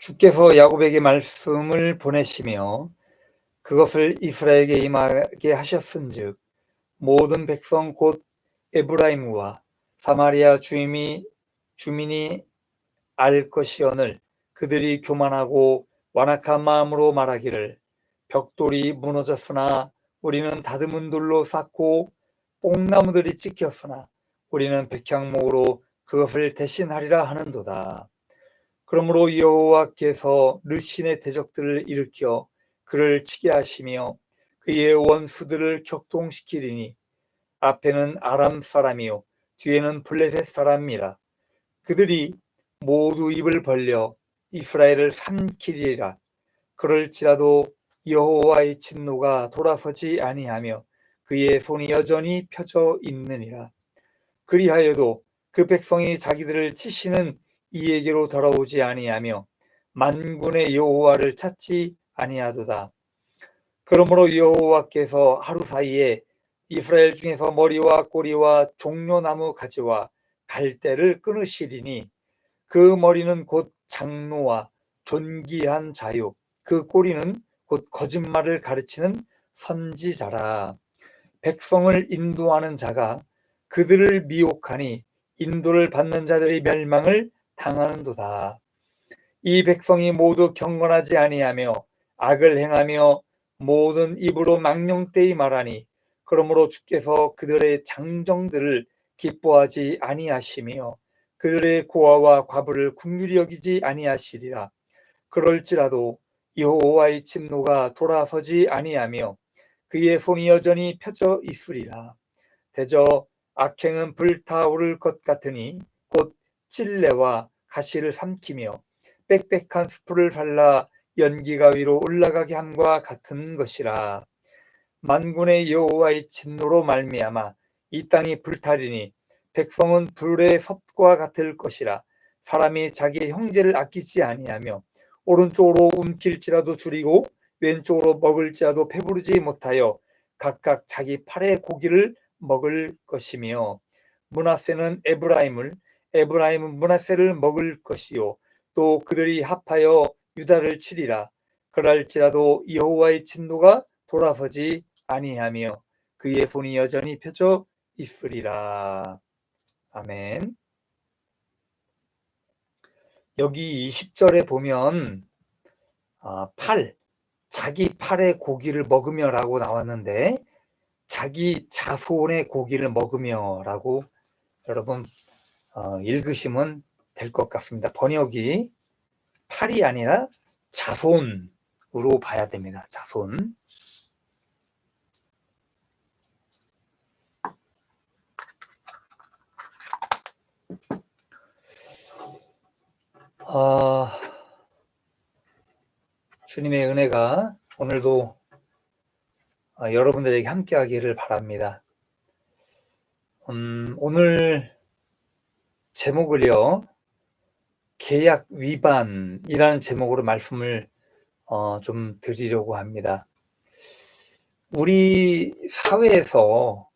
주께서 야곱에게 말씀을 보내시며 그것을 이스라엘에게 임하게 하셨은즉 모든 백성 곧 에브라임과 사마리아 주민이 알 것이오늘 그들이 교만하고 완악한 마음으로 말하기를 벽돌이 무너졌으나 우리는 다듬은 돌로 쌓고 뽕나무들이 찍혔으나 우리는 백향목으로 그것을 대신하리라 하는도다. 그러므로 여호와께서 르신의 대적들을 일으켜 그를 치게 하시며 그의 원수들을 격동시키리니 앞에는 아람 사람이요 뒤에는 블레셋 사람이라. 그들이 모두 입을 벌려 이스라엘을 삼키리라. 그럴지라도 여호와의 진노가 돌아서지 아니하며 그의 손이 여전히 펴져 있느니라. 그리하여도 그 백성이 자기들을 치시는 이에게로 돌아오지 아니하며 만군의 여호와를 찾지 아니하도다. 그러므로 여호와께서 하루 사이에 이스라엘 중에서 머리와 꼬리와 종려나무 가지와 갈대를 끊으시리니 그 머리는 곧 장로와 존귀한 자요 그 꼬리는 곧 거짓말을 가르치는 선지자라. 백성을 인도하는 자가 그들을 미혹하니 인도를 받는 자들이 멸망을 당하는도다. 이 백성이 모두 경건하지 아니하며 악을 행하며 모든 입으로 망령되이 말하니 그러므로 주께서 그들의 장정들을 기뻐하지 아니하시며 그들의 고아와 과부를 긍휼히 여기지 아니하시리라. 그럴지라도 여호와의 진노가 돌아서지 아니하며 그의 손이 여전히 펴져 있으리라. 대저 악행은 불타오를 것 같으니 곧 찔레와 가시를 삼키며 빽빽한 수풀을 발라 연기가 위로 올라가게 함과 같은 것이라. 만군의 여호와의 진노로 말미암아 이 땅이 불타리니 백성은 불의 섭과 같을 것이라. 사람이 자기 형제를 아끼지 아니하며 오른쪽으로 움킬지라도 줄이고 왼쪽으로 먹을지라도 배부르지 못하여 각각 자기 팔의 고기를 먹을 것이며 므낫세는 에브라임은 므낫세를 먹을 것이요 또 그들이 합하여 유다를 치리라. 그럴지라도 여호와의 진노가 돌아서지 아니하며 그의 손이 여전히 펴져 있으리라. 아멘. 여기 20절에 보면 자기 팔의 고기를 먹으며 라고 나왔는데 자기 자손의 고기를 먹으며 라고 여러분 읽으시면 될 것 같습니다. 번역이 팔이 아니라 자손으로 봐야 됩니다. 자손. 주님의 은혜가 오늘도 여러분들에게 함께하기를 바랍니다. 오늘 제목을요, 계약 위반이라는 제목으로 말씀을 좀 드리려고 합니다. 우리 사회에서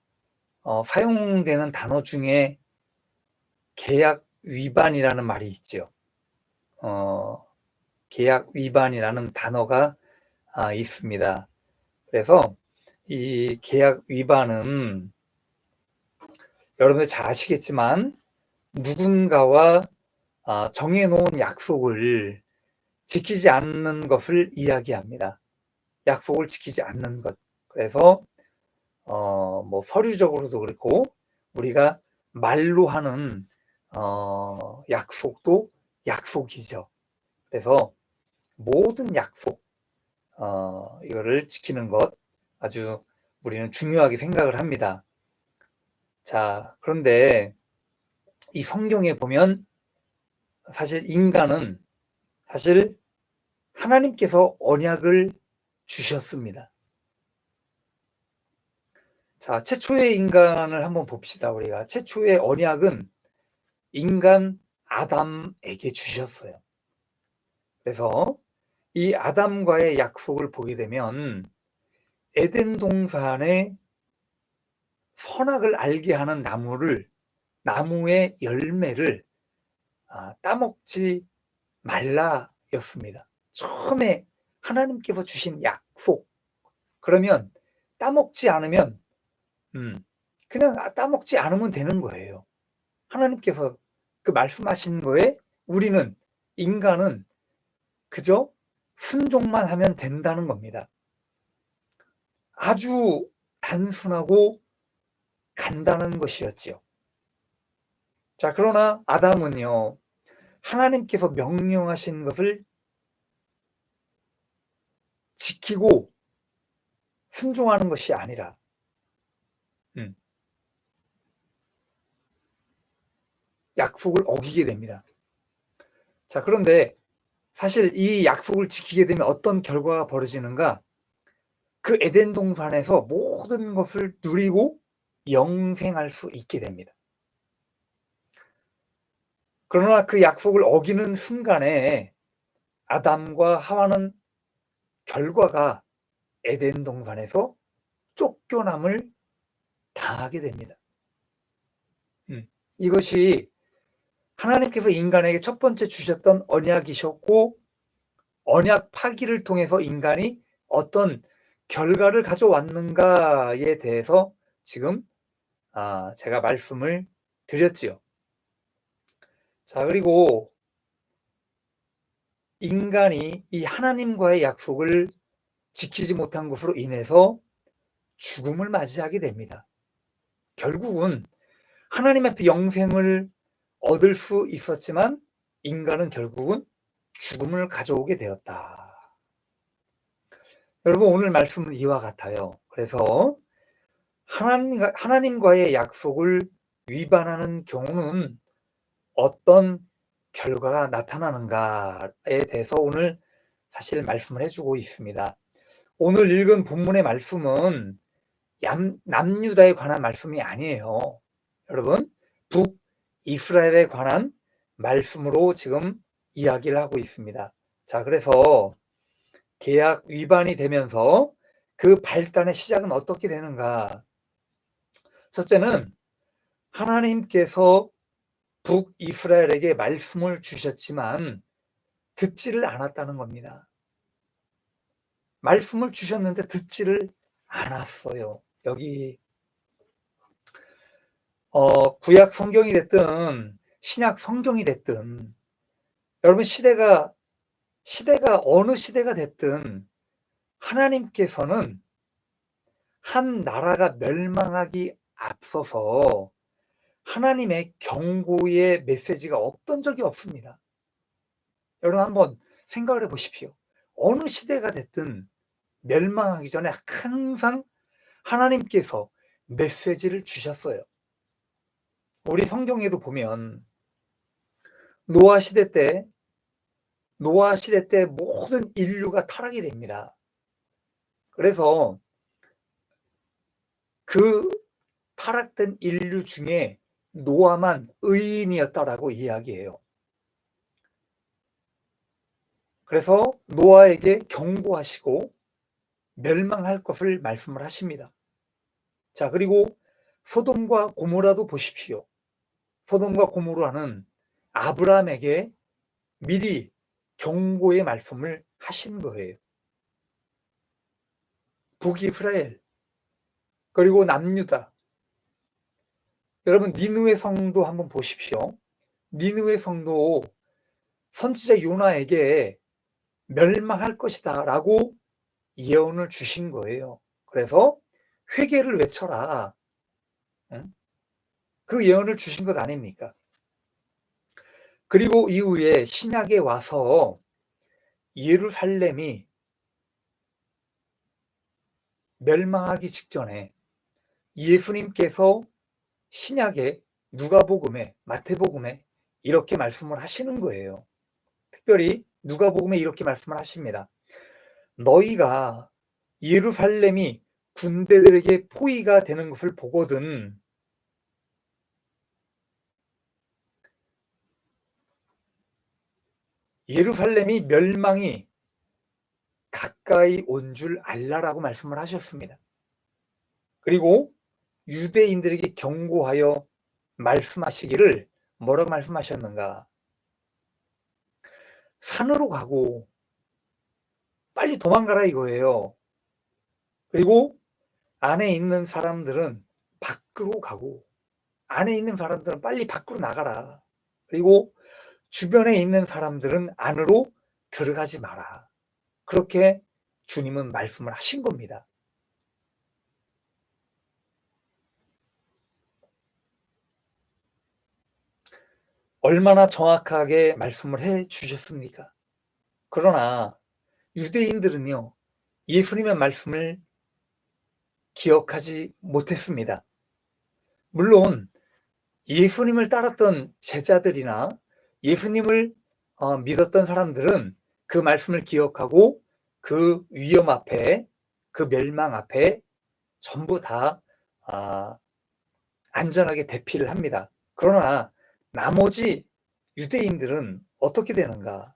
사용되는 단어 중에 계약 위반이라는 말이 있죠. 계약 위반이라는 단어가 있습니다. 그래서 이 계약 위반은 여러분들 잘 아시겠지만 누군가와 정해놓은 약속을 지키지 않는 것을 이야기합니다. 약속을 지키지 않는 것. 그래서 뭐 서류적으로도 그렇고 우리가 말로 하는 약속도 약속이죠. 그래서 모든 약속 이거를 지키는 것 아주 우리는 중요하게 생각을 합니다. 자, 그런데 이 성경에 보면 사실 인간은 사실 하나님께서 언약을 주셨습니다. 자, 최초의 인간을 한번 봅시다. 우리가 최초의 언약은 인간 아담에게 주셨어요. 그래서 이 아담과의 약속을 보게 되면 에덴 동산에 선악을 알게 하는 나무의 열매를 따먹지 말라 약속이었습니다. 처음에 하나님께서 주신 약속. 그러면 따먹지 않으면 그냥 따먹지 않으면 되는 거예요. 하나님께서 그 말씀하신 거에 우리는, 인간은 그저 순종만 하면 된다는 겁니다. 아주 단순하고 간단한 것이었지요. 자, 그러나 아담은요, 하나님께서 명령하신 것을 지키고 순종하는 것이 아니라 약속을 어기게 됩니다. 자, 그런데 사실 이 약속을 지키게 되면 어떤 결과가 벌어지는가? 그 에덴 동산에서 모든 것을 누리고 영생할 수 있게 됩니다. 그러나 그 약속을 어기는 순간에 아담과 하와는 결과가 에덴 동산에서 쫓겨남을 당하게 됩니다. 이것이 하나님께서 인간에게 첫 번째 주셨던 언약이셨고, 언약 파기를 통해서 인간이 어떤 결과를 가져왔는가에 대해서 지금 제가 말씀을 드렸지요. 자, 그리고 인간이 이 하나님과의 약속을 지키지 못한 것으로 인해서 죽음을 맞이하게 됩니다. 결국은 하나님 앞에 영생을 얻을 수 있었지만 인간은 결국은 죽음을 가져오게 되었다. 여러분, 오늘 말씀은 이와 같아요. 그래서 하나님과의 약속을 위반하는 경우는 어떤 결과가 나타나는가에 대해서 오늘 사실 말씀을 해주고 있습니다. 오늘 읽은 본문의 말씀은 남유다에 관한 말씀이 아니에요. 여러분, 북이스라엘에 관한 말씀으로 지금 이야기를 하고 있습니다. 자, 그래서 계약 위반이 되면서 그 발단의 시작은 어떻게 되는가? 첫째는 하나님께서 북이스라엘에게 말씀을 주셨지만 듣지를 않았다는 겁니다. 말씀을 주셨는데 듣지를 않았어요. 여기 구약 성경이 됐든 신약 성경이 됐든, 여러분, 시대가 어느 시대가 됐든 하나님께서는 한 나라가 멸망하기 앞서서 하나님의 경고의 메시지가 없던 적이 없습니다. 여러분, 한번 생각을 해보십시오. 어느 시대가 됐든 멸망하기 전에 항상 하나님께서 메시지를 주셨어요. 우리 성경에도 보면 노아 시대 때 모든 인류가 타락이 됩니다. 그래서 그 타락된 인류 중에 노아만 의인이었다라고 이야기해요. 그래서 노아에게 경고하시고 멸망할 것을 말씀을 하십니다. 자, 그리고 소돔과 고모라도 보십시오. 소돔과 고모라는 아브라함에게 미리 경고의 말씀을 하신 거예요. 북이스라엘, 그리고 남유다. 여러분, 니느웨 성도 한번 보십시오. 니느웨 성도 선지자 요나에게 멸망할 것이다 라고 예언을 주신 거예요. 그래서 회개를 외쳐라. 그 예언을 주신 것 아닙니까? 그리고 이후에 신약에 와서 예루살렘이 멸망하기 직전에 예수님께서 신약에 누가복음에, 마태복음에 이렇게 말씀을 하시는 거예요. 특별히 누가복음에 이렇게 말씀을 하십니다. 너희가 예루살렘이 군대들에게 포위가 되는 것을 보거든 예루살렘이 멸망이 가까이 온 줄 알라라고 말씀을 하셨습니다. 그리고 유대인들에게 경고하여 말씀하시기를 뭐라고 말씀하셨는가? 산으로 가고 빨리 도망가라 이거예요. 그리고 안에 있는 사람들은 밖으로 가고 안에 있는 사람들은 빨리 밖으로 나가라. 그리고 주변에 있는 사람들은 안으로 들어가지 마라. 그렇게 주님은 말씀을 하신 겁니다. 얼마나 정확하게 말씀을 해 주셨습니까? 그러나 유대인들은요, 예수님의 말씀을 기억하지 못했습니다. 물론 예수님을 따랐던 제자들이나 예수님을 믿었던 사람들은 그 말씀을 기억하고 그 위험 앞에, 그 멸망 앞에 전부 다 안전하게 대피를 합니다. 그러나 나머지 유대인들은 어떻게 되는가?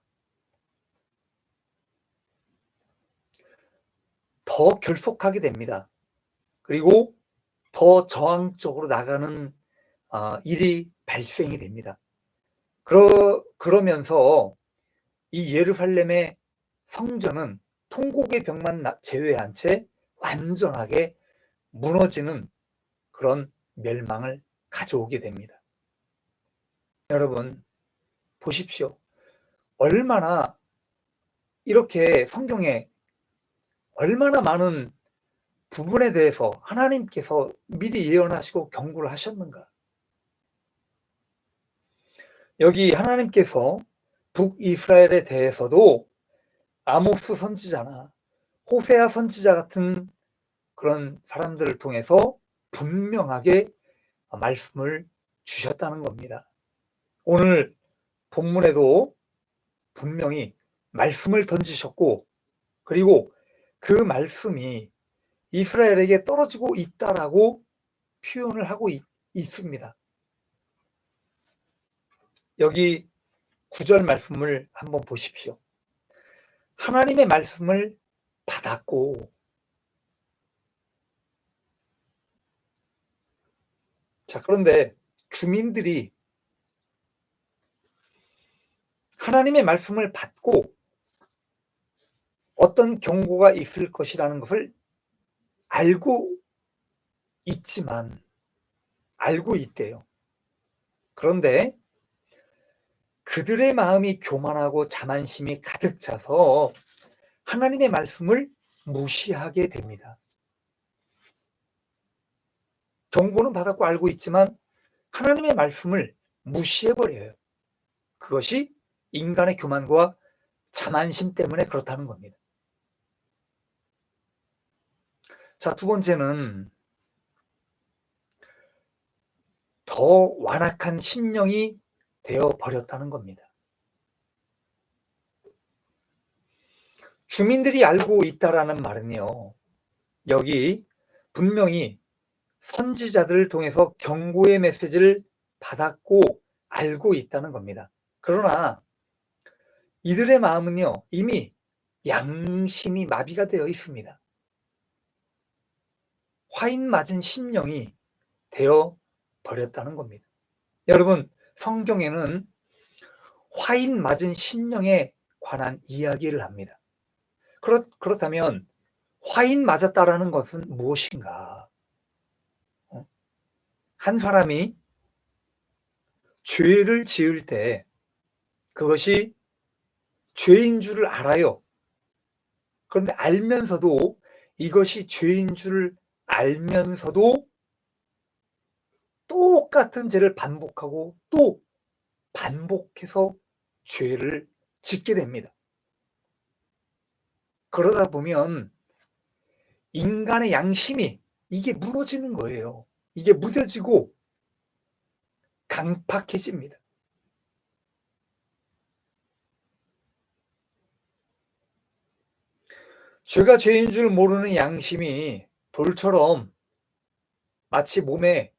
더 결속하게 됩니다. 그리고 더 저항적으로 나가는 일이 발생이 됩니다. 그러면서 이 예루살렘의 성전은 통곡의 벽만 제외한 채 완전하게 무너지는 그런 멸망을 가져오게 됩니다. 여러분 보십시오. 얼마나 이렇게 성경에 얼마나 많은 부분에 대해서 하나님께서 미리 예언하시고 경고를 하셨는가. 여기 하나님께서 북이스라엘에 대해서도 아모스 선지자나 호세아 선지자 같은 그런 사람들을 통해서 분명하게 말씀을 주셨다는 겁니다. 오늘 본문에도 분명히 말씀을 던지셨고, 그리고 그 말씀이 이스라엘에게 떨어지고 있다라고 표현을 하고 있습니다. 여기 9절 말씀을 한번 보십시오. 하나님의 말씀을 받았고, 자, 그런데 주민들이 하나님의 말씀을 받고 어떤 경고가 있을 것이라는 것을 알고 있대요. 그런데 그들의 마음이 교만하고 자만심이 가득 차서 하나님의 말씀을 무시하게 됩니다. 경고는 받았고 알고 있지만 하나님의 말씀을 무시해버려요. 그것이 인간의 교만과 자만심 때문에 그렇다는 겁니다. 자, 두 번째는 더 완악한 심령이 되어버렸다는 겁니다. 주민들이 알고 있다라는 말은요, 여기 분명히 선지자들을 통해서 경고의 메시지를 받았고 알고 있다는 겁니다. 그러나 이들의 마음은요, 이미 양심이 마비가 되어 있습니다. 화인 맞은 심령이 되어 버렸다는 겁니다. 여러분, 성경에는 화인 맞은 심령에 관한 이야기를 합니다. 그렇다면 화인 맞았다라는 것은 무엇인가? 한 사람이 죄를 지을 때 그것이 죄인 줄을 알아요. 그런데 알면서도 이것이 죄인 줄 알면서도 똑같은 죄를 반복하고 또 반복해서 죄를 짓게 됩니다. 그러다 보면 인간의 양심이 이게 무너지는 거예요. 이게 무뎌지고 강팍해집니다. 죄가 죄인 줄 모르는 양심이 돌처럼 마치 몸에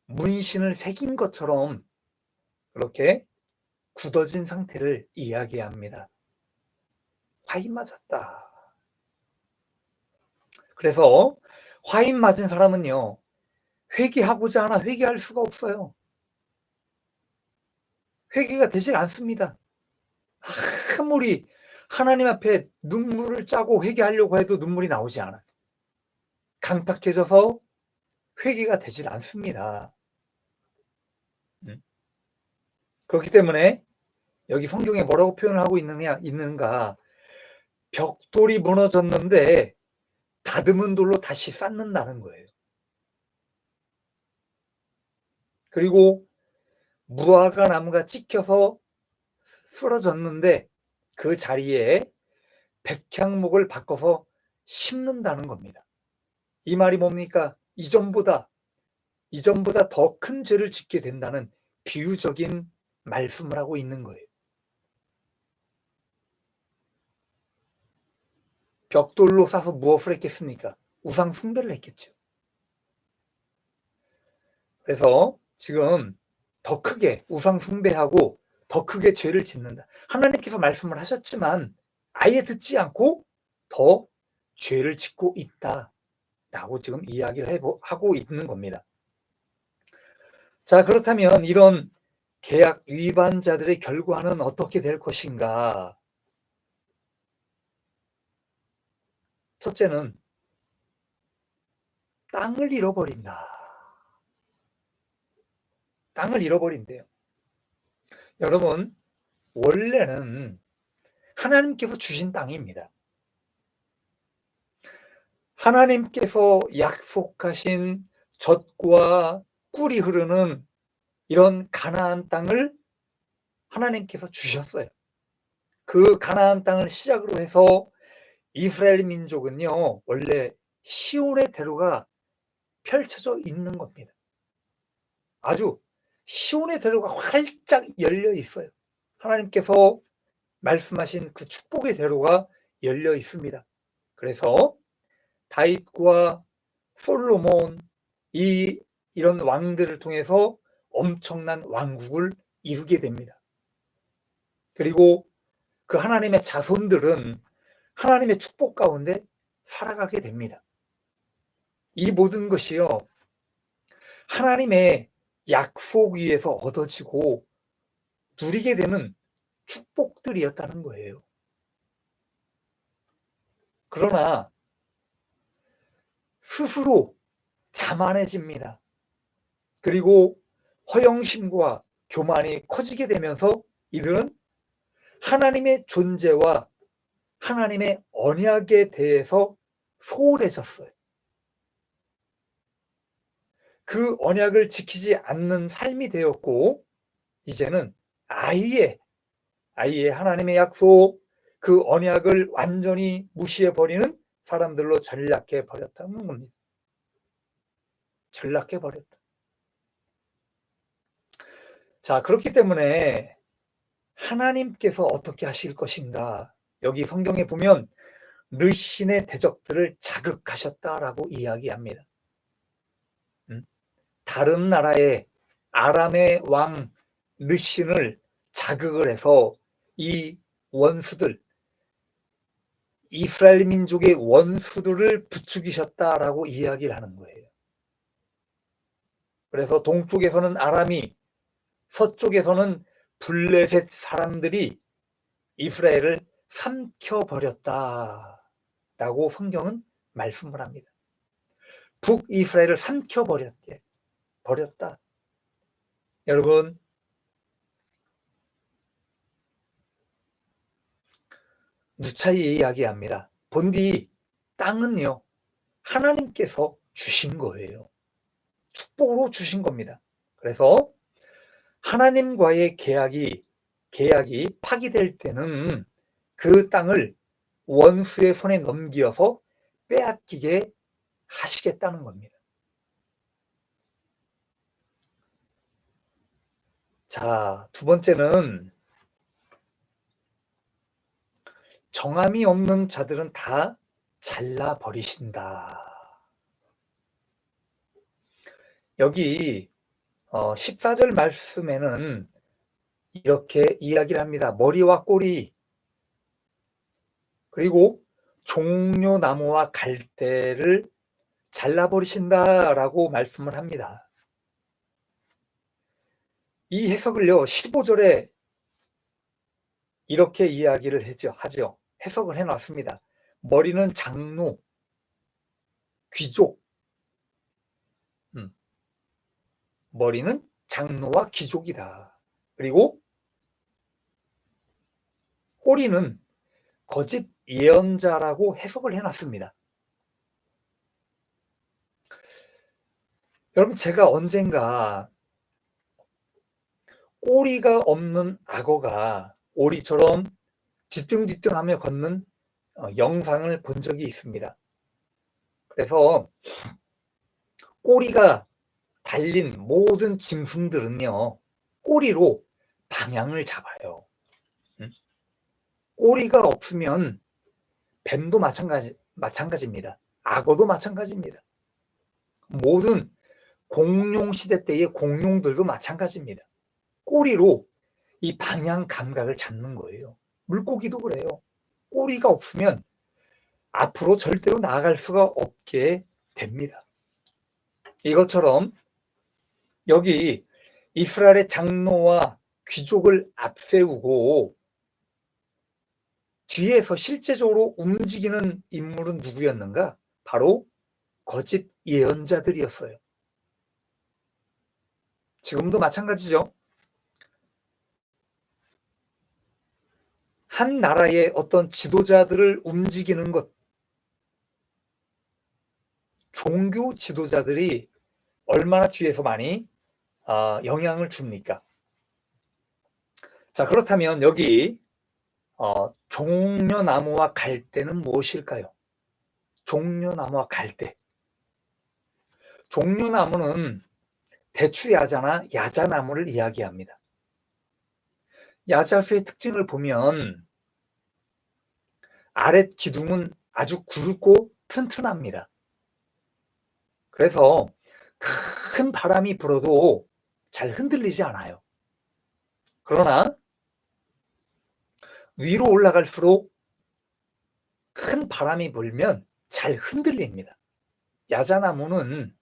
문신을 새긴 것처럼 그렇게 굳어진 상태를 이야기합니다. 화인 맞았다. 그래서 화인 맞은 사람은요, 회개하고자 하나 회개할 수가 없어요. 회개가 되질 않습니다. 아무리 하나님 앞에 눈물을 짜고 회개하려고 해도 눈물이 나오지 않아요. 강팍해져서 회개가 되질 않습니다. 그렇기 때문에 여기 성경에 뭐라고 표현을 하고 있는가? 벽돌이 무너졌는데 다듬은 돌로 다시 쌓는다는 거예요. 그리고 무화과 나무가 찍혀서 쓰러졌는데 그 자리에 백향목을 바꿔서 심는다는 겁니다. 이 말이 뭡니까? 이전보다 더 큰 죄를 짓게 된다는 비유적인 말씀을 하고 있는 거예요. 벽돌로 싸서 무엇을 했겠습니까? 우상 숭배를 했겠죠. 그래서 지금 더 크게 우상 숭배하고 더 크게 죄를 짓는다. 하나님께서 말씀을 하셨지만 아예 듣지 않고 더 죄를 짓고 있다라고 지금 이야기를 하고 있는 겁니다. 자, 그렇다면 이런 계약 위반자들의 결과는 어떻게 될 것인가? 첫째는 땅을 잃어버린다. 땅을 잃어버린대요. 여러분, 원래는 하나님께서 주신 땅입니다. 하나님께서 약속하신 젖과 꿀이 흐르는 이런 가나안 땅을 하나님께서 주셨어요. 그 가나안 땅을 시작으로 해서 이스라엘 민족은요, 원래 시온의 대로가 펼쳐져 있는 겁니다. 아주 시온의 대로가 활짝 열려 있어요. 하나님께서 말씀하신 그 축복의 대로가 열려 있습니다. 그래서 다윗과 솔로몬 이런 왕들을 통해서 엄청난 왕국을 이루게 됩니다. 그리고 그 하나님의 자손들은 하나님의 축복 가운데 살아가게 됩니다. 이 모든 것이요, 하나님의 약속 위에서 얻어지고 누리게 되는 축복들이었다는 거예요. 그러나 스스로 자만해집니다. 그리고 허영심과 교만이 커지게 되면서 이들은 하나님의 존재와 하나님의 언약에 대해서 소홀해졌어요. 그 언약을 지키지 않는 삶이 되었고, 이제는 아예 하나님의 약속, 그 언약을 완전히 무시해버리는 사람들로 전락해 버렸다는 겁니다. 전락해 버렸다. 자, 그렇기 때문에 하나님께서 어떻게 하실 것인가? 여기 성경에 보면 르신의 대적들을 자극하셨다라고 이야기합니다. 다른 나라의 아람의 왕 르신을 자극을 해서 이 원수들, 이스라엘 민족의 원수들을 부추기셨다라고 이야기를 하는 거예요. 그래서 동쪽에서는 아람이, 서쪽에서는 블레셋 사람들이 이스라엘을 삼켜버렸다라고 성경은 말씀을 합니다. 북이스라엘을 삼켜버렸다. 여러분, 누차히 이야기합니다. 본디 땅은요, 하나님께서 주신 거예요. 축복으로 주신 겁니다. 그래서 하나님과의 계약이 파기될 때는 그 땅을 원수의 손에 넘겨서 빼앗기게 하시겠다는 겁니다. 자, 두 번째는 정함이 없는 자들은 다 잘라버리신다. 여기 14절 말씀에는 이렇게 이야기를 합니다. 머리와 꼬리, 그리고 종려나무와 갈대를 잘라버리신다라고 말씀을 합니다. 이 해석을요, 15절에 이렇게 이야기를 하죠. 해석을 해놨습니다. 머리는 장로, 귀족. 머리는 장로와 귀족이다. 그리고 꼬리는 거짓 예언자라고 해석을 해놨습니다. 여러분, 제가 언젠가 꼬리가 없는 악어가 오리처럼 뒤뚱뒤뚱하며 걷는 영상을 본 적이 있습니다. 그래서 꼬리가 달린 모든 짐승들은요, 꼬리로 방향을 잡아요. 꼬리가 없으면 뱀도 마찬가지입니다. 악어도 마찬가지입니다. 모든 공룡 시대 때의 공룡들도 마찬가지입니다. 꼬리로 이 방향 감각을 잡는 거예요. 물고기도 그래요. 꼬리가 없으면 앞으로 절대로 나아갈 수가 없게 됩니다. 이것처럼 여기 이스라엘의 장로와 귀족을 앞세우고 뒤에서 실제적으로 움직이는 인물은 누구였는가? 바로 거짓 예언자들이었어요. 지금도 마찬가지죠. 한 나라의 어떤 지도자들을 움직이는 것, 종교 지도자들이 얼마나 뒤에서 많이 영향을 줍니까? 자, 그렇다면 여기 종려나무와 갈대는 무엇일까요? 종려나무와 갈대. 종려나무는 대추야자나 야자나무를 이야기합니다. 야자수의 특징을 보면 아랫 기둥은 아주 굵고 튼튼합니다. 그래서 큰 바람이 불어도 잘 흔들리지 않아요. 그러나 위로 올라갈수록 큰 바람이 불면 잘 흔들립니다. 야자나무는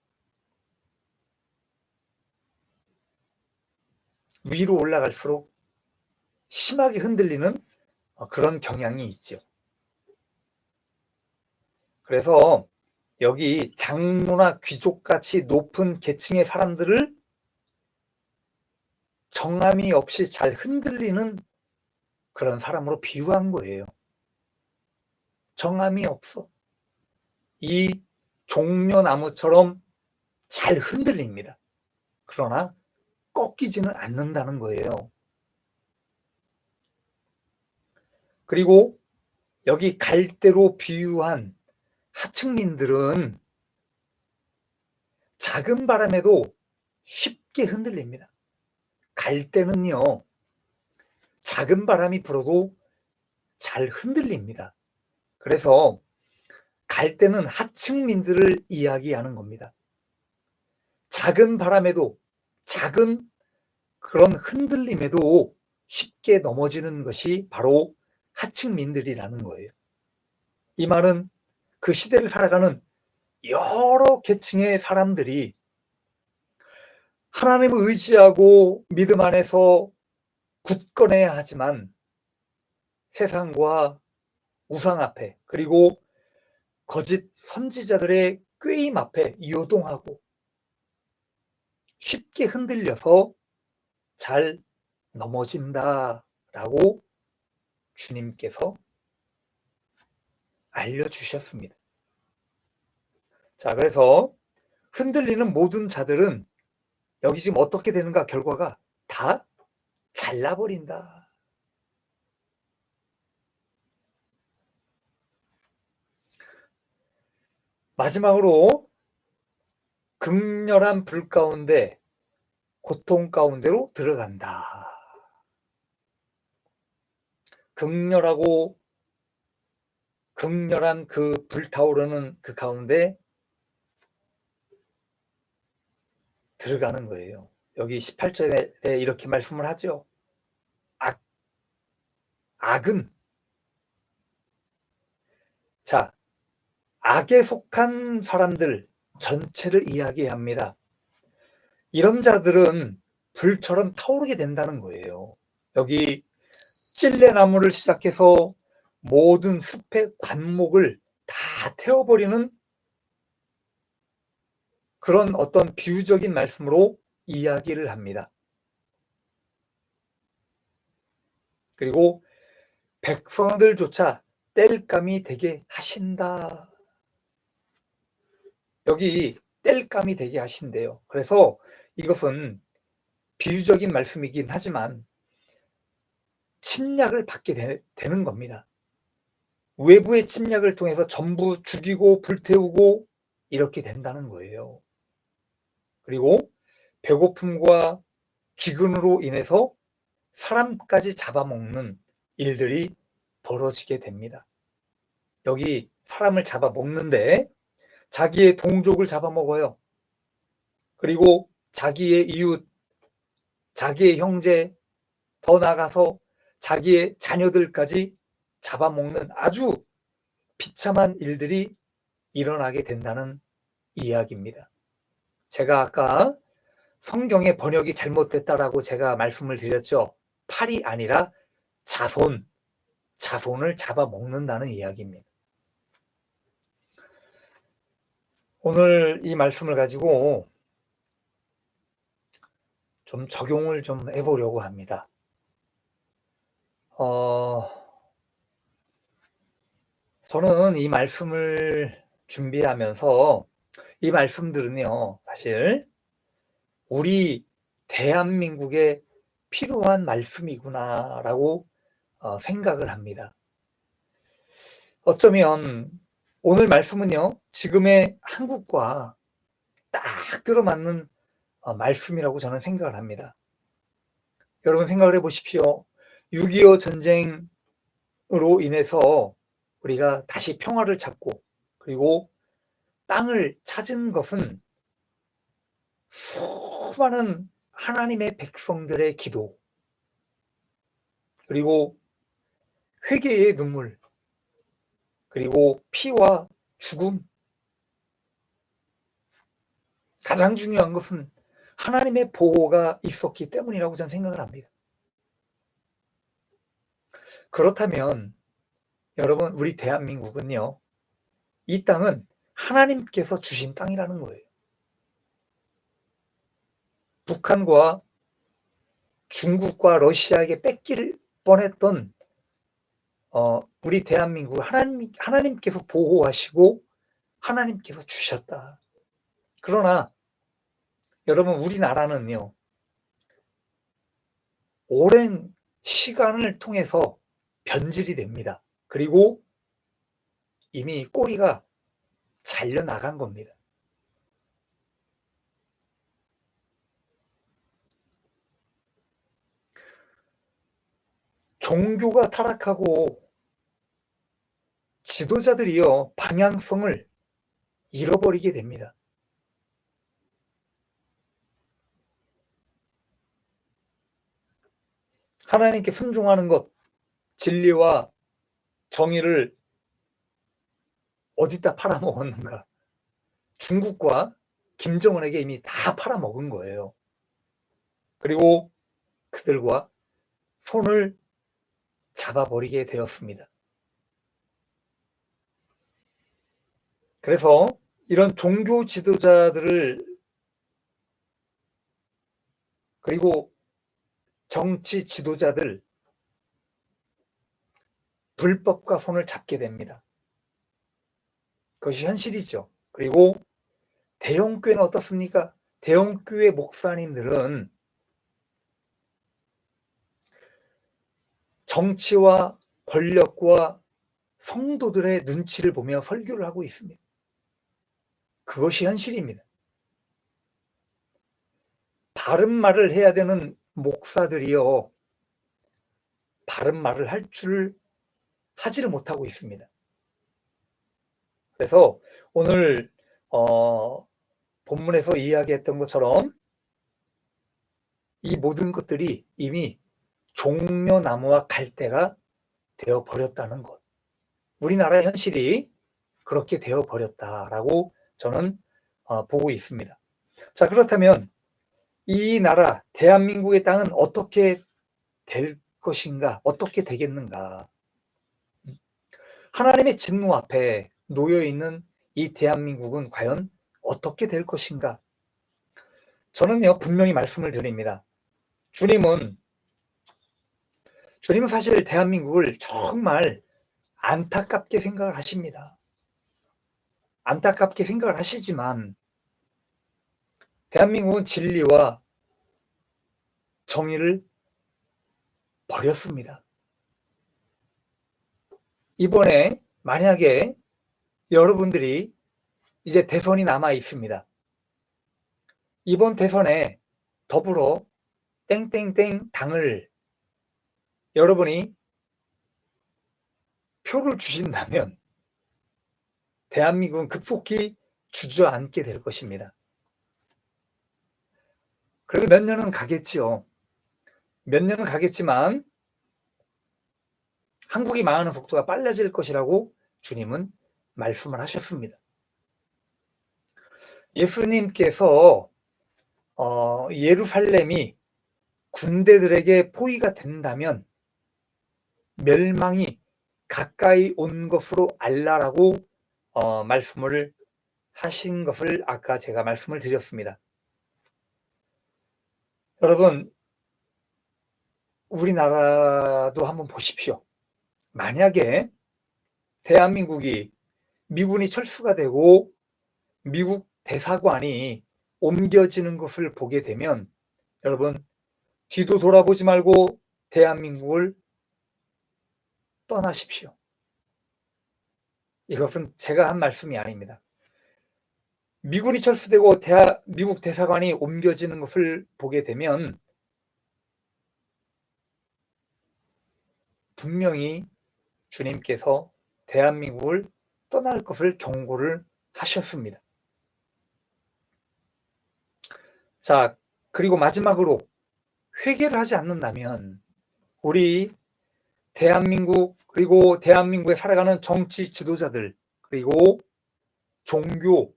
위로 올라갈수록 심하게 흔들리는 그런 경향이 있죠. 그래서 여기 장로나 귀족같이 높은 계층의 사람들을 정함이 없이 잘 흔들리는 그런 사람으로 비유한 거예요. 정함이 없어. 이 종려나무처럼 잘 흔들립니다. 그러나 꺾이지는 않는다는 거예요. 그리고 여기 갈대로 비유한 하층민들은 작은 바람에도 쉽게 흔들립니다. 갈대는요, 작은 바람이 불어도 잘 흔들립니다. 그래서 갈대는 하층민들을 이야기하는 겁니다. 작은 바람에도, 작은 그런 흔들림에도 쉽게 넘어지는 것이 바로 하층민들이라는 거예요. 이 말은 그 시대를 살아가는 여러 계층의 사람들이 하나님을 의지하고 믿음 안에서 굳건해야 하지만 세상과 우상 앞에, 그리고 거짓 선지자들의 꾀임 앞에 요동하고 쉽게 흔들려서 잘 넘어진다라고 주님께서 알려주셨습니다. 자, 그래서 흔들리는 모든 자들은 여기 지금 어떻게 되는가? 결과가 다 잘라버린다. 마지막으로 극렬한 불 가운데, 고통 가운데로 들어간다. 극렬한 그 불타오르는 그 가운데 들어가는 거예요. 여기 18절에 이렇게 말씀을 하죠. 악은, 자, 악에 속한 사람들 전체를 이야기합니다. 이런 자들은 불처럼 타오르게 된다는 거예요. 여기 찔레나무를 시작해서 모든 숲의 관목을 다 태워버리는 그런 어떤 비유적인 말씀으로 이야기를 합니다. 그리고 백성들조차 땔감이 되게 하신다. 여기 땔감이 되게 하신대요. 그래서 이것은 비유적인 말씀이긴 하지만 침략을 받게 되는 겁니다. 외부의 침략을 통해서 전부 죽이고 불태우고 이렇게 된다는 거예요. 그리고 배고픔과 기근으로 인해서 사람까지 잡아먹는 일들이 벌어지게 됩니다. 여기 사람을 잡아먹는데 자기의 동족을 잡아먹어요. 그리고 자기의 이웃, 자기의 형제, 더 나아가서 자기의 자녀들까지 잡아먹는 아주 비참한 일들이 일어나게 된다는 이야기입니다. 제가 아까 성경의 번역이 잘못됐다라고 제가 말씀을 드렸죠. 팔이 아니라 자손을 잡아먹는다는 이야기입니다. 오늘 이 말씀을 가지고 좀 적용을 좀 해보려고 합니다. 저는 이 말씀을 준비하면서 이 말씀들은요, 사실 우리 대한민국에 필요한 말씀이구나라고 생각을 합니다. 어쩌면 오늘 말씀은요, 지금의 한국과 딱 들어맞는 말씀이라고 저는 생각을 합니다. 여러분 생각을 해보십시오. 6.25 전쟁으로 인해서 우리가 다시 평화를 찾고 그리고 땅을 찾은 것은 수많은 하나님의 백성들의 기도 그리고 회개의 눈물 그리고 피와 죽음, 가장 중요한 것은 하나님의 보호가 있었기 때문이라고 저는 생각을 합니다. 그렇다면 여러분, 우리 대한민국은요, 이 땅은 하나님께서 주신 땅이라는 거예요. 북한과 중국과 러시아에게 뺏길 뻔했던 우리 대한민국을 하나님께서 보호하시고 하나님께서 주셨다. 그러나 여러분, 우리나라는요, 오랜 시간을 통해서 변질이 됩니다. 그리고 이미 꼬리가 잘려 나간 겁니다. 종교가 타락하고 지도자들이요, 방향성을 잃어버리게 됩니다. 하나님께 순종하는 것, 진리와 정의를 어디다 팔아먹었는가? 중국과 김정은에게 이미 다 팔아먹은 거예요. 그리고 그들과 손을 잡아버리게 되었습니다. 그래서 이런 종교 지도자들을 그리고 정치 지도자들 불법과 손을 잡게 됩니다. 그것이 현실이죠. 그리고 대형교회는 어떻습니까? 대형교회 목사님들은 정치와 권력과 성도들의 눈치를 보며 설교를 하고 있습니다. 그것이 현실입니다. 바른 말을 해야 되는 목사들이요, 바른 말을 하지를 못하고 있습니다. 그래서 오늘 본문에서 이야기했던 것처럼 이 모든 것들이 이미 종려나무와 갈대가 되어버렸다는 것. 우리나라의 현실이 그렇게 되어버렸다라고 저는 보고 있습니다. 자, 그렇다면 이 나라 대한민국의 땅은 어떻게 될 것인가? 어떻게 되겠는가? 하나님의 진노 앞에 놓여 있는 이 대한민국은 과연 어떻게 될 것인가? 저는요, 분명히 말씀을 드립니다. 주님은 사실 대한민국을 정말 안타깝게 생각을 하십니다. 안타깝게 생각을 하시지만 대한민국은 진리와 정의를 버렸습니다. 이번에 만약에 여러분들이 이제 대선이 남아 있습니다. 이번 대선에 더불어 땡땡땡 당을 여러분이 표를 주신다면 대한민국은 급속히 주저앉게 될 것입니다. 그래도 몇 년은 가겠지요. 몇 년은 가겠지만 한국이 망하는 속도가 빨라질 것이라고 주님은 말씀을 하셨습니다. 예수님께서 예루살렘이 군대들에게 포위가 된다면 멸망이 가까이 온 것으로 알라라고 말씀을 하신 것을 아까 제가 말씀을 드렸습니다. 여러분, 우리나라도 한번 보십시오. 만약에 대한민국이 미군이 철수가 되고 미국 대사관이 옮겨지는 것을 보게 되면 여러분, 뒤도 돌아보지 말고 대한민국을 떠나십시오. 이것은 제가 한 말씀이 아닙니다. 미군이 철수되고 미국 대사관이 옮겨지는 것을 보게 되면 분명히 주님께서 대한민국을 떠날 것을 경고를 하셨습니다. 자, 그리고 마지막으로 회개를 하지 않는다면 우리 대한민국, 그리고 대한민국에 살아가는 정치 지도자들, 그리고 종교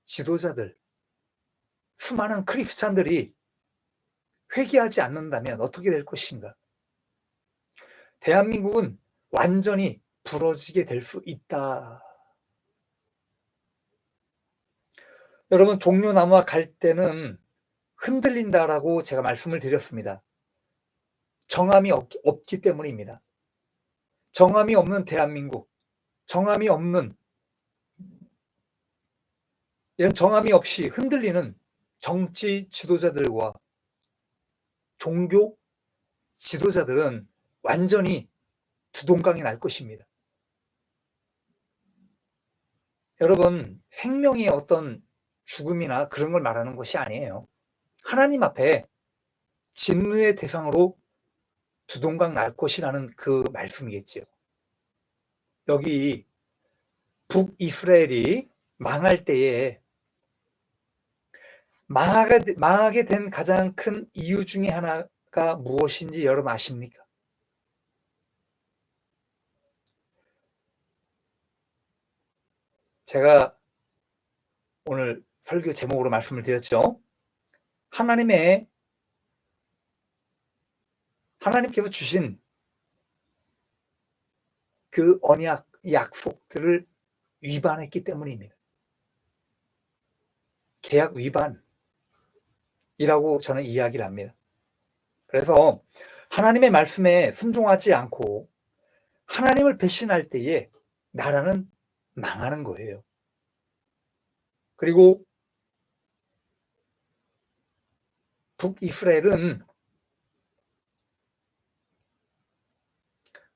지도자들, 수많은 크리스찬들이 회개하지 않는다면 어떻게 될 것인가? 대한민국은 완전히 부러지게 될 수 있다. 여러분, 종려나무와 갈대는 흔들린다라고 제가 말씀을 드렸습니다. 정함이 없기 때문입니다. 정함이 없는 대한민국, 정함이 없이 흔들리는 정치 지도자들과 종교 지도자들은 완전히 두동강이 날 것입니다. 여러분, 생명의 어떤 죽음이나 그런 걸 말하는 것이 아니에요. 하나님 앞에 진노의 대상으로 두동강 날 것이라는 그 말씀이겠지요. 여기 북이스라엘이 망할 때에 망하게 된 가장 큰 이유 중에 하나가 무엇인지 여러분 아십니까? 제가 오늘 설교 제목으로 말씀을 드렸죠. 하나님께서 주신 그 언약, 약속들을 위반했기 때문입니다. 계약 위반이라고 저는 이야기를 합니다. 그래서 하나님의 말씀에 순종하지 않고 하나님을 배신할 때에 나라는 망하는 거예요. 그리고 북이스라엘은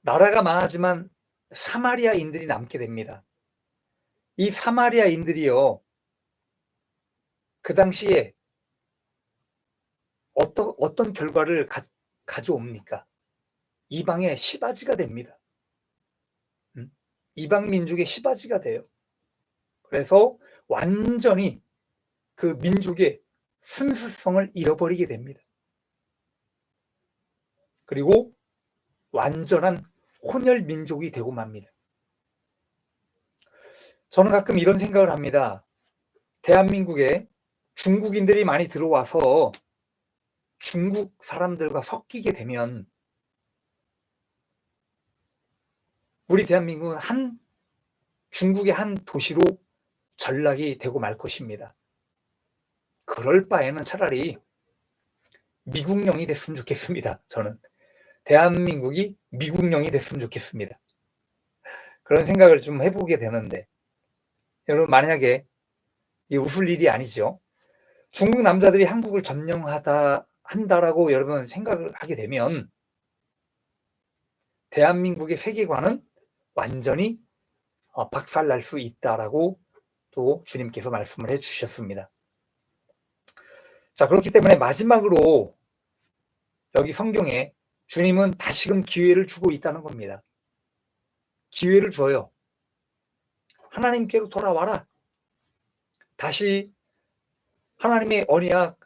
나라가 망하지만 사마리아인들이 남게 됩니다. 이 사마리아인들이요, 그 당시에 어떤 결과를 가져옵니까? 이방의 시바지가 됩니다. 이방 민족의 시바지가 돼요. 그래서 완전히 그 민족의 순수성을 잃어버리게 됩니다. 그리고 완전한 혼혈 민족이 되고 맙니다. 저는 가끔 이런 생각을 합니다. 대한민국에 중국인들이 많이 들어와서 중국 사람들과 섞이게 되면 우리 대한민국은 중국의 한 도시로 전락이 되고 말 것입니다. 그럴 바에는 차라리 미국령이 됐으면 좋겠습니다. 저는 대한민국이 미국령이 됐으면 좋겠습니다. 그런 생각을 좀 해보게 되는데, 여러분, 만약에 웃을 일이 아니죠. 중국 남자들이 한국을 한다라고 여러분 생각을 하게 되면 대한민국의 세계관은 완전히 박살날 수 있다라고 또 주님께서 말씀을 해주셨습니다. 자, 그렇기 때문에 마지막으로 여기 성경에 주님은 다시금 기회를 주고 있다는 겁니다. 기회를 줘요. 하나님께로 돌아와라. 다시 하나님의 언약,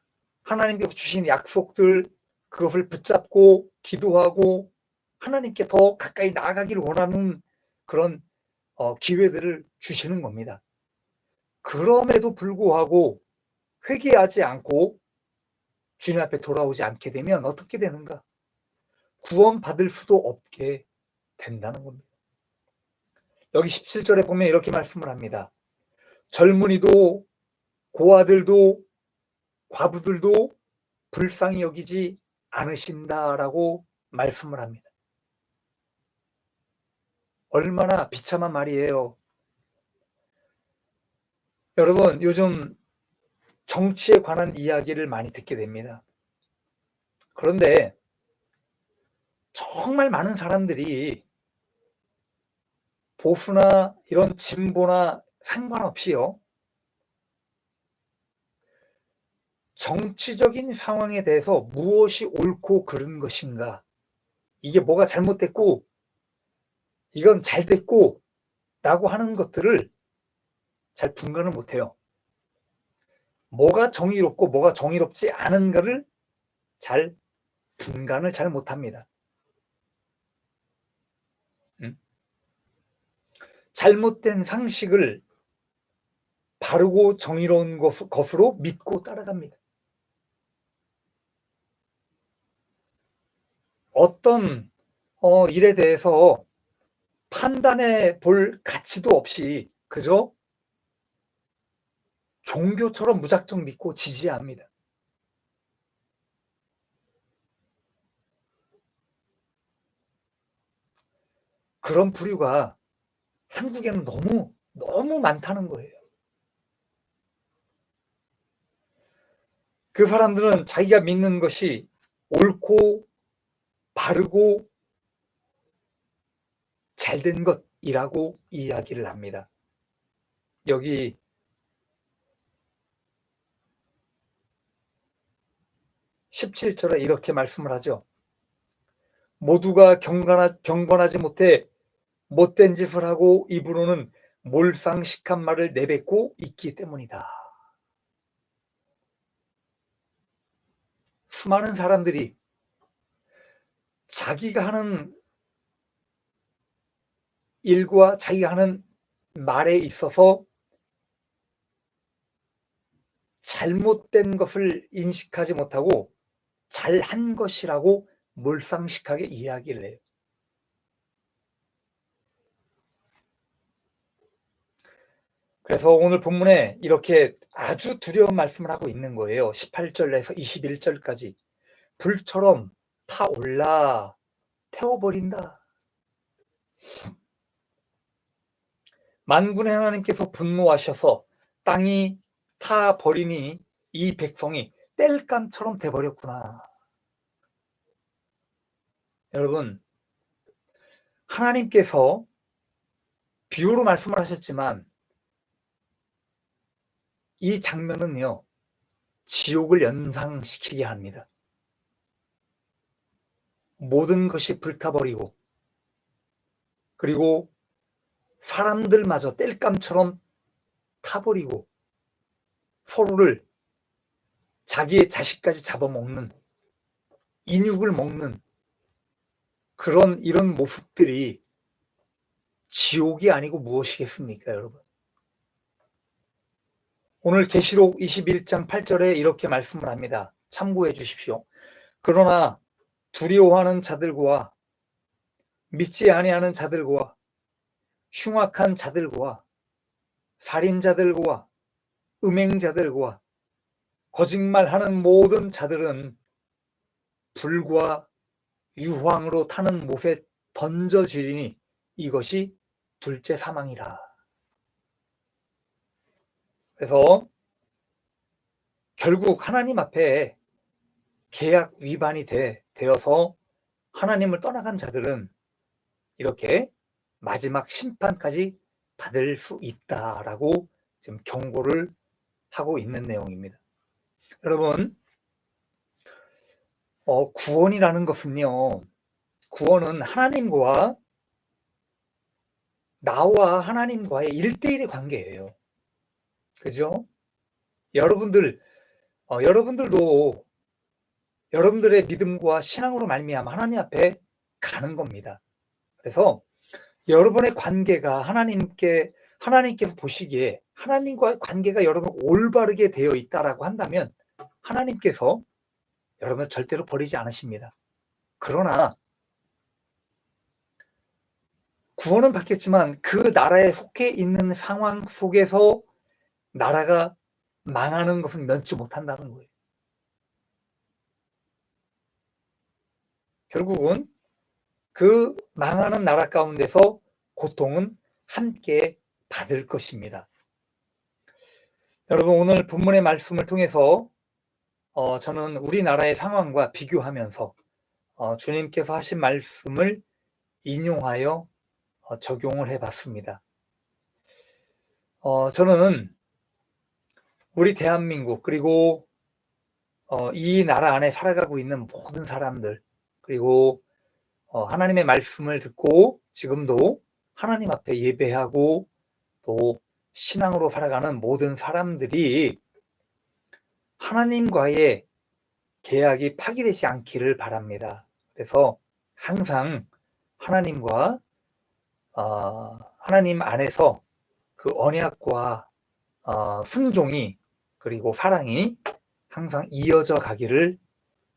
하나님께서 주신 약속들, 그것을 붙잡고 기도하고 하나님께 더 가까이 나아가기를 원하는 그런 기회들을 주시는 겁니다. 그럼에도 불구하고 회개하지 않고 주님 앞에 돌아오지 않게 되면 어떻게 되는가? 구원받을 수도 없게 된다는 겁니다. 여기 17절에 보면 이렇게 말씀을 합니다. 젊은이도 고아들도 과부들도 불쌍히 여기지 않으신다라고 말씀을 합니다. 얼마나 비참한 말이에요. 여러분, 요즘 정치에 관한 이야기를 많이 듣게 됩니다. 그런데 정말 많은 사람들이 보수나 이런 진보나 상관없이요, 정치적인 상황에 대해서 무엇이 옳고 그른 것인가, 이게 뭐가 잘못됐고 이건 잘 됐고 라고 하는 것들을 잘 분간을 못해요. 뭐가 정의롭고 뭐가 정의롭지 않은가를 분간을 잘 못합니다. 잘못된 상식을 바르고 정의로운 것으로 믿고 따라갑니다. 어떤 일에 대해서 판단해 볼 가치도 없이 그저 종교처럼 무작정 믿고 지지합니다. 그런 부류가 한국에는 너무 많다는 거예요. 그 사람들은 자기가 믿는 것이 옳고 바르고 잘된 것이라고 이야기를 합니다. 여기 17절에 이렇게 말씀을 하죠. 모두가 경건하지 못해 못된 짓을 하고 입으로는 몰상식한 말을 내뱉고 있기 때문이다. 수많은 사람들이 자기가 하는 일과 자기가 하는 말에 있어서 잘못된 것을 인식하지 못하고 잘한 것이라고 몰상식하게 이야기를 해요. 그래서 오늘 본문에 이렇게 아주 두려운 말씀을 하고 있는 거예요. 18절에서 21절까지. 불처럼 타올라 태워버린다. 만군의 하나님께서 분노하셔서 땅이 타버리니 이 백성이 땔감처럼 돼버렸구나. 여러분, 하나님께서 비유로 말씀을 하셨지만 이 장면은요, 지옥을 연상시키게 합니다. 모든 것이 불타버리고 그리고 사람들마저 땔감처럼 타버리고 서로를 자기의 자식까지 잡아먹는, 인육을 먹는 이런 모습들이 지옥이 아니고 무엇이겠습니까, 여러분? 오늘 계시록 21장 8절에 이렇게 말씀을 합니다. 참고해 주십시오. 그러나 두려워하는 자들과 믿지 아니하는 자들과 흉악한 자들과 살인자들과 음행자들과 거짓말하는 모든 자들은 불과 유황으로 타는 못에 던져지리니 이것이 둘째 사망이라. 그래서 결국 하나님 앞에 계약 위반이 되어서 하나님을 떠나간 자들은 이렇게 마지막 심판까지 받을 수 있다라고 지금 경고를 하고 있는 내용입니다. 여러분, 구원이라는 것은요, 구원은 하나님과 나와 하나님과의 1대1의 관계예요. 그죠? 여러분들도 여러분들의 믿음과 신앙으로 말미암아 하나님 앞에 가는 겁니다. 그래서 여러분의 관계가 하나님께서 보시기에 하나님과의 관계가 여러분 올바르게 되어 있다라고 한다면 하나님께서 여러분을 절대로 버리지 않으십니다. 그러나 구원은 받겠지만 그 나라에 속해 있는 상황 속에서 나라가 망하는 것은 면치 못한다는 거예요. 결국은 그 망하는 나라 가운데서 고통은 함께 받을 것입니다. 여러분, 오늘 본문의 말씀을 통해서 저는 우리나라의 상황과 비교하면서 주님께서 하신 말씀을 인용하여 적용을 해봤습니다. 저는 우리 대한민국 그리고 이 나라 안에 살아가고 있는 모든 사람들, 그리고 하나님의 말씀을 듣고 지금도 하나님 앞에 예배하고 또 신앙으로 살아가는 모든 사람들이 하나님과의 계약이 파기되지 않기를 바랍니다. 그래서 항상 하나님과 하나님 안에서 그 언약과 순종이 그리고 사랑이 항상 이어져 가기를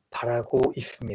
바라고 있습니다.